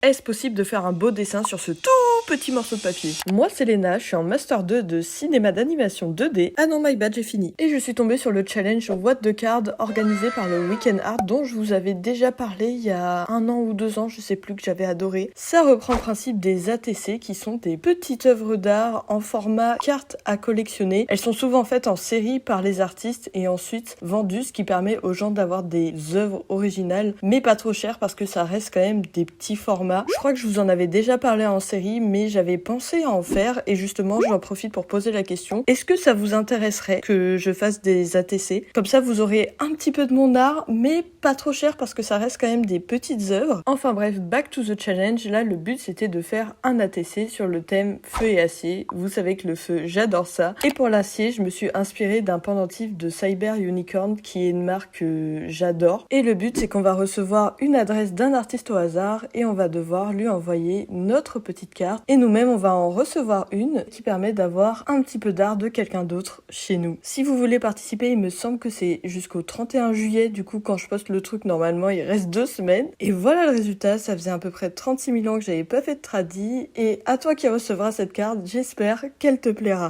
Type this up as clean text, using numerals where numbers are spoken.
Est-ce possible de faire un beau dessin sur ce tout petit morceau de papier? Moi c'est Léna, je suis en Master 2 de cinéma d'animation 2D. Ah non, my bad, j'ai fini. Et je suis tombée sur le challenge What the Card organisé par le Weekend Art dont je vous avais déjà parlé il y a 1 an ou 2 ans, je sais plus, que j'avais adoré. Ça reprend le principe des ATC qui sont des petites œuvres d'art en format carte à collectionner. Elles sont souvent faites en série par les artistes et ensuite vendues, ce qui permet aux gens d'avoir des œuvres originales mais pas trop chères parce que ça reste quand même des petits formats. Je crois que je vous en avais déjà parlé en série, mais j'avais pensé à en faire et justement j'en profite pour poser la question. Est-ce que ça vous intéresserait que je fasse des ATC? Comme ça vous aurez un petit peu de mon art, mais pas trop cher parce que ça reste quand même des petites œuvres. Enfin bref, back to the challenge. Là le but c'était de faire un ATC sur le thème feu et acier. Vous savez que le feu, j'adore ça. Et pour l'acier, je me suis inspirée d'un pendentif de Cyber Unicorn qui est une marque que j'adore. Et le but c'est qu'on va recevoir une adresse d'un artiste au hasard et on va devoir lui envoyer notre petite carte et nous-mêmes on va en recevoir une qui permet d'avoir un petit peu d'art de quelqu'un d'autre chez nous. Si vous voulez participer, il me semble que c'est jusqu'au 31 juillet, du coup quand je poste le truc normalement il reste 2 semaines et voilà le résultat. Ça faisait à peu près 36 000 ans que j'avais pas fait de tradi et à toi qui recevras cette carte, j'espère qu'elle te plaira.